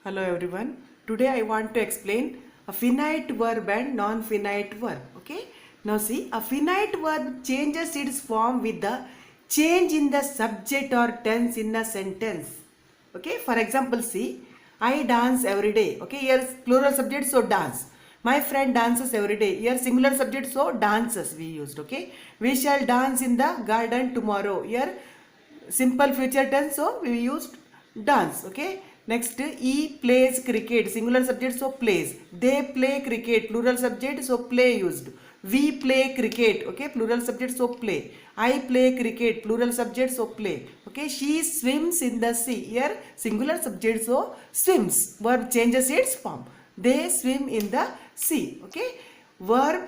Hello everyone. Today I want to explain a finite verb and non-finite verb. Okay. Now see, a finite verb changes its form with the change in the subject or tense in a sentence. Okay. For example, see, I dance every day. Okay. Here plural subject, so dance. My friend dances every day. Here singular subject, so dances we used. Okay. We shall dance in the garden tomorrow. Here simple future tense, so we used dance. Okay. Next, he plays cricket, singular subject, so plays. They play cricket, plural subject, so play used. We play cricket, okay, plural subject, so play. I play cricket, plural subject, so play. Okay. She swims in the sea. Here singular subject, so swims, verb changes its form. They swim in the sea. Okay. Verb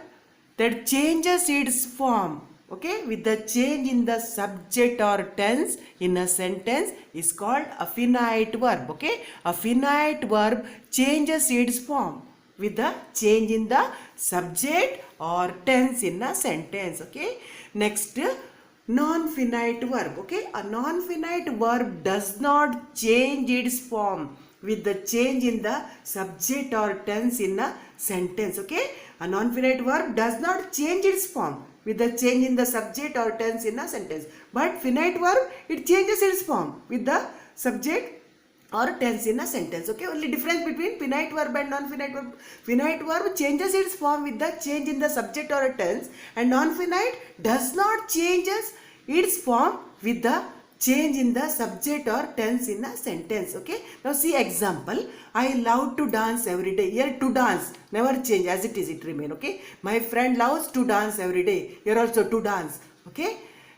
that changes its form, okay, with the change in the subject or tense in a sentence is called a finite verb. Okay. A finite verb changes its form with the change in the subject or tense in a sentence. Okay. Next, non-finite verb. Okay. A non-finite verb does not change its form with the change in the subject or tense in a sentence. Okay. A non-finite verb does not change its form with the change in the subject or tense in a sentence. But finite verb, it changes its form with the subject or tense in a sentence. Okay. Only difference between finite verb and non-finite verb. Finite verb changes its form with the change in the subject or tense, and non-finite does not changes its form with the change in the subject or tense in a sentence. Okay. Now see example. I love to dance every day. Here to dance never change, as it is, it remain. Okay. My friend loves to dance every day. Here also to dance. Okay.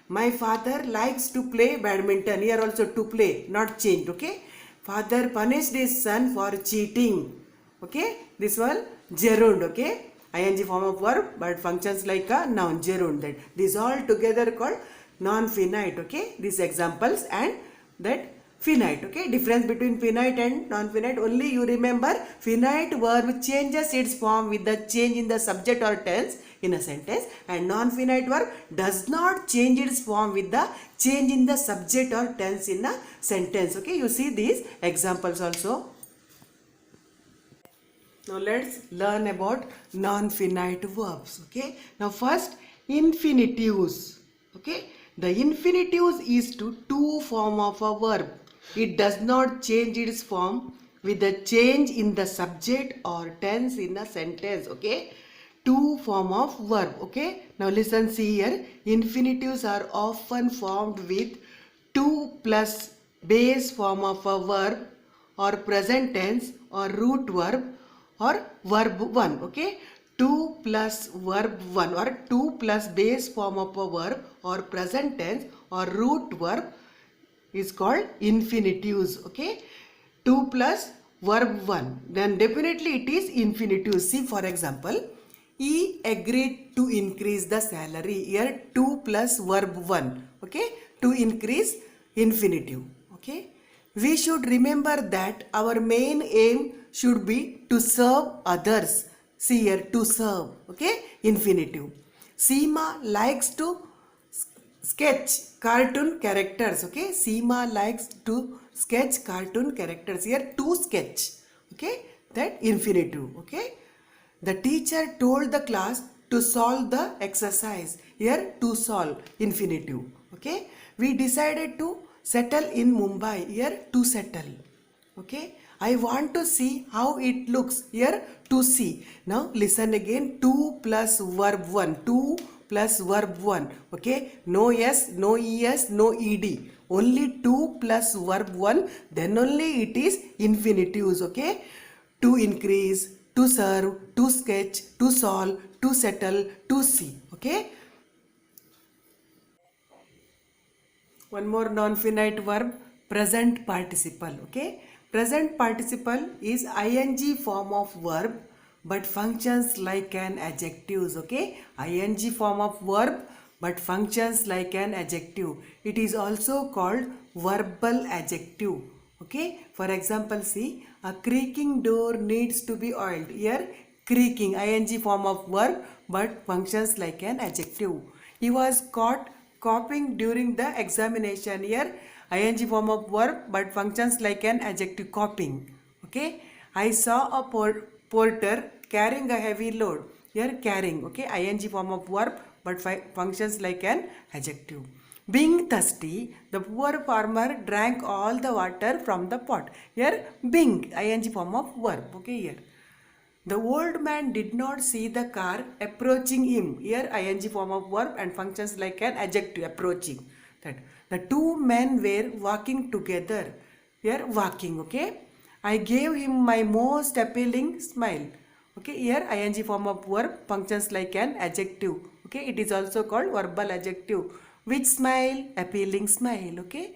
My father likes to play badminton. Here also to play, not changed. Okay. Father punished his son for cheating. Okay. This one gerund. Okay. Ing form of verb but functions like a noun, gerund. That these all together called non-finite. Okay. These examples and that finite. Okay. Difference between finite and non-finite, only you remember finite verb changes its form with the change in the subject or tense in a sentence, and non-finite verb does not change its form with the change in the subject or tense in a sentence. Okay. You see these examples also. Now let's learn about non-finite verbs. Okay. Now first, infinitives. Okay. The infinitives is to two form of a verb. It does not change its form with the change in the subject or tense in a sentence. Okay. Two form of verb. Okay. Now listen, see here. Infinitives are often formed with two plus base form of a verb or present tense or root verb or verb 1. Okay. 2 plus verb 1 or 2 plus base form of a verb or present tense or root verb is called infinitives. Okay. 2 plus verb 1, then definitely it is infinitive. See for example, he agreed to increase the salary. Here 2 plus verb 1. Okay. To increase, infinitive. Okay. We should remember that our main aim should be to serve others. See here, to serve. Okay. Infinitive. Seema likes to sketch cartoon characters. Okay. Seema likes to sketch cartoon characters. Here to sketch. Okay. That infinitive. Okay. The teacher told the class to solve the exercise. Here to solve, infinitive. Okay. We decided to settle in Mumbai. Here to settle. Okay. I want to see how it looks. Here to see. Now listen again. 2 plus verb 1. 2 plus verb 1. Okay. No yes, no es, no ed. Only 2 plus verb 1. Then only it is infinitives. Okay. To increase, to serve, to sketch, to solve, to settle, to see. Okay. One more non-finite verb, present participle. Okay. Present participle is ing form of verb but functions like an adjective. Okay. Ing form of verb but functions like an adjective. It is also called verbal adjective. Okay. For example, see, a creaking door needs to be oiled. Here creaking, ing form of verb but functions like an adjective. He was caught copying during the examination. Here ing form of verb but functions like an adjective, copying. Okay, I saw a porter carrying a heavy load. Here carrying, okay, ing form of verb but functions like an adjective. Being thirsty, the poor farmer drank all the water from the pot. Here being, ing form of verb, okay, here. The old man did not see the car approaching him. Here ing form of verb and functions like an adjective, approaching. That the two men were walking together. Here walking, okay. I gave him my most appealing smile. Okay, here ing form of verb functions like an adjective. Okay, it is also called verbal adjective. Which smile? Appealing smile. Okay.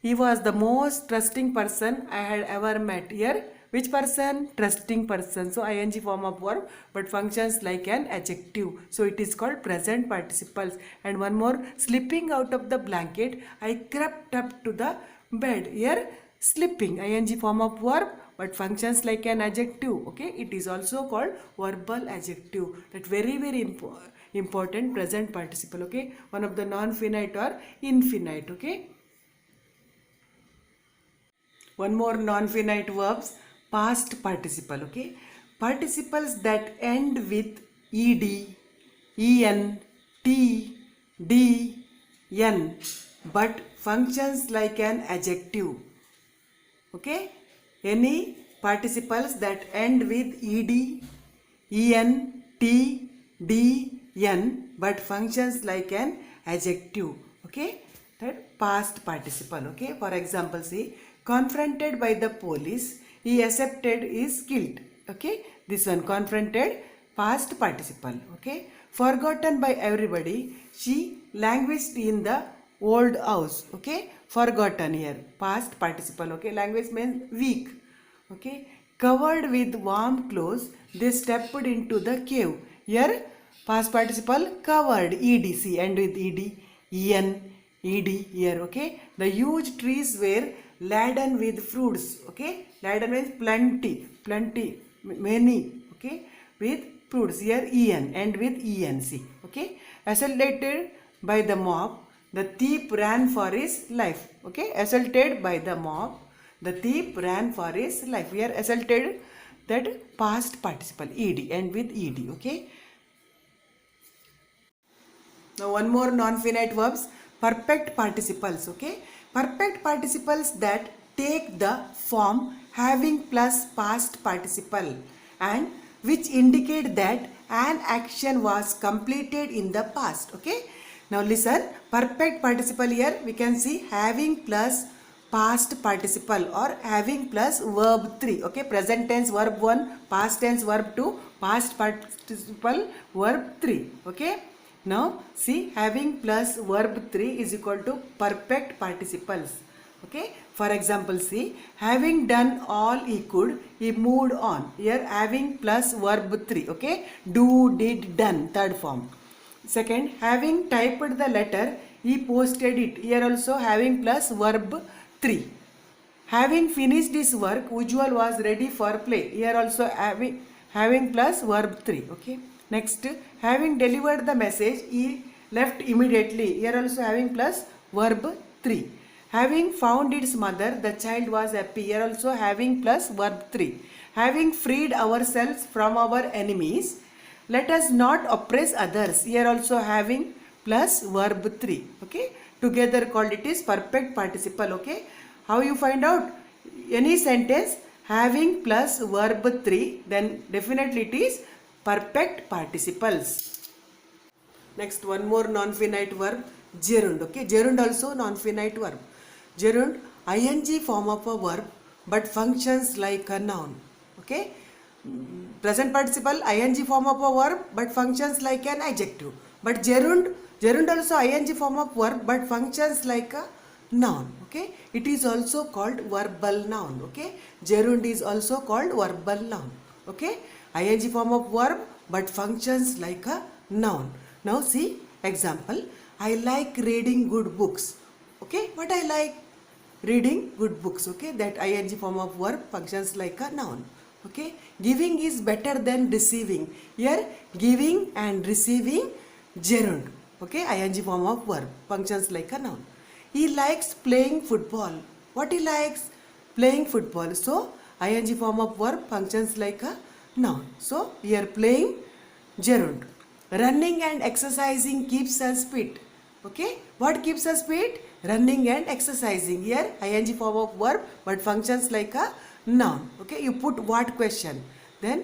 He was the most trusting person I had ever met. Here, which person? Trusting person. So, ing form of verb but functions like an adjective. So, it is called present participles. And one more, slipping out of the blanket, I crept up to the bed. Here, slipping, ing form of verb but functions like an adjective. Okay, it is also called verbal adjective. That very important present participle. Okay, one of the non-finite or infinite. Okay. One more non-finite verbs, past participle, okay. Participles that end with ed, en, t, d, n, but functions like an adjective, okay. Any participles that end with ed, en, t, d, n, but functions like an adjective, okay. That past participle, okay. For example, see, confronted by the police, he accepted his guilt. Okay, this one confronted, past participle. Okay, forgotten by everybody, she languished in the old house. Okay, forgotten here, past participle. Okay, language means weak. Okay, covered with warm clothes, they stepped into the cave. Here, past participle covered, edc, and with ed, en, ed here. Okay, the huge trees were laden with fruits. Okay, laden means plenty, many. Okay, with fruits here en and with enc. Okay, assaulted by the mob, the thief ran for his life. Okay, assaulted by the mob, the thief ran for his life. Here assaulted, that past participle ed and with ed. Okay. Now one more non-finite verbs, perfect participles. Okay, perfect participles that take the form having plus past participle and which indicate that an action was completed in the past. Okay, now listen, perfect participle here we can see having plus past participle or having plus verb 3. Okay, present tense verb 1, past tense verb 2, past participle verb 3. Okay. Now see, having plus verb 3 is equal to perfect participles. Okay. For example, see, having done all he could, he moved on. Here having plus verb 3. Okay. Do, did, done, third form. Second, having typed the letter, he posted it. Here also having plus verb 3. Having finished his work, Ujjwal was ready for play. Here also having plus verb 3. Okay. Next, having delivered the message, he left immediately. Here also having plus verb 3. Having found its mother, the child was happy. Here also having plus verb 3. Having freed ourselves from our enemies, let us not oppress others. Here also having plus verb 3. Okay. Together called it is perfect participle. Okay. How you find out? Any sentence having plus verb 3, then definitely it is perfect participles. Next, one more non-finite verb, gerund. Okay, gerund also non-finite verb. Gerund, ing form of a verb but functions like a noun. Okay, present participle ing form of a verb but functions like an adjective. But gerund also ing form of verb but functions like a noun. Okay, it is also called verbal noun. Okay, gerund is also called verbal noun. Okay, ing form of verb but functions like a noun. Now see example, I like reading good books. Okay, what I like? Reading good books. Okay, that ing form of verb functions like a noun. Okay, giving is better than receiving. Here giving and receiving gerund. Okay, ing form of verb functions like a noun. He likes playing football. What he likes? Playing football. So ing form of verb functions like a noun. So here playing, gerund. Running and exercising keeps us fit. Okay, what keeps us fit? Running and exercising. Here ing form of verb but functions like a noun. Okay, you put what question, then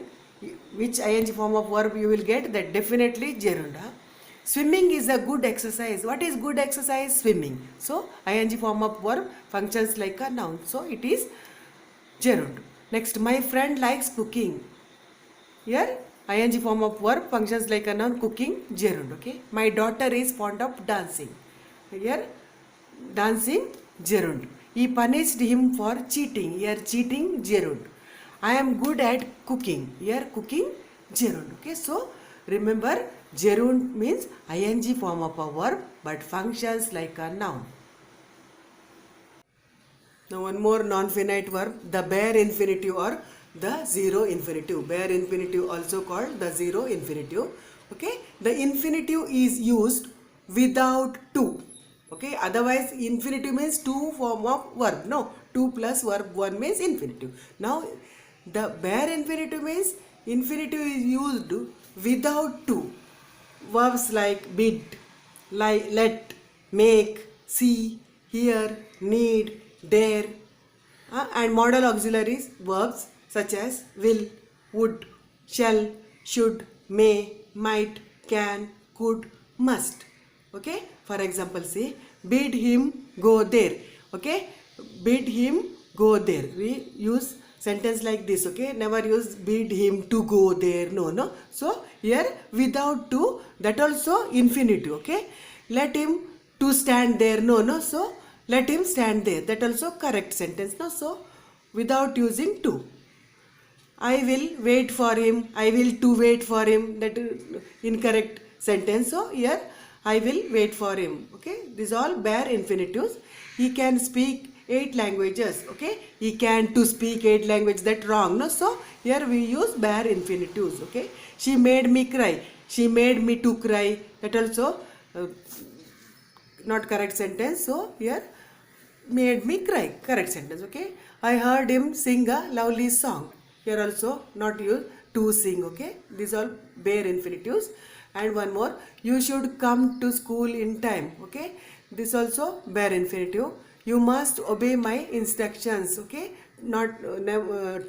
which ing form of verb you will get, that definitely gerund. Swimming is a good exercise. What is good exercise? Swimming. So ing form of verb functions like a noun. So it is gerund. Next, my friend likes cooking. Here ing form of verb functions like a noun, cooking, gerund. Okay. My daughter is fond of dancing. Here dancing, gerund. He punished him for cheating. Here cheating, gerund. I am good at cooking. Here cooking, gerund. Okay. So remember, gerund means ing form of a verb but functions like a noun. Now one more non-finite verb, the bare infinitive or the zero infinitive. Bare infinitive also called the zero infinitive. Okay, the infinitive is used without to. Okay, otherwise infinitive means two form of verb. No, two plus verb one means infinitive. Now the bare infinitive means infinitive is used without to. Verbs like bid, let, make, see, hear, need, dare, and modal auxiliaries verbs such as will, would, shall, should, may, might, can, could, must. Okay, for example, say bid him go there. Okay, bid him go there. We use sentence like this. Okay, never use bid him to go there. No. So here without to, that also infinitive. Okay, let him to stand there. No. So let him stand there. That also correct sentence. No. So without using to. I will wait for him. I will to wait for him. That is incorrect sentence. So here I will wait for him. Okay, these all bare infinitives. He can speak 8 languages. Okay, he can to speak 8 languages. That wrong. No. So here we use bare infinitives. Okay, she made me cry. She made me to cry. That also not correct sentence. So here made me cry, correct sentence. Okay, I heard him sing a lovely song. Here also not use to sing. Okay, these all bare infinitives. And one more, you should come to school in time. Okay, this also bare infinitive. You must obey my instructions. Okay, not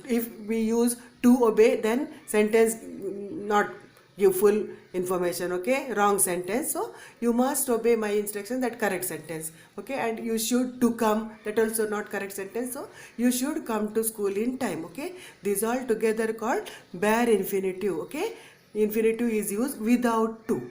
if we use to obey, then sentence not give full information. Okay, wrong sentence. So you must obey my instruction, that correct sentence. Okay, and you should to come, that also not correct sentence. So you should come to school in time. Okay, these all together called bare infinitive. Okay, infinitive is used without to.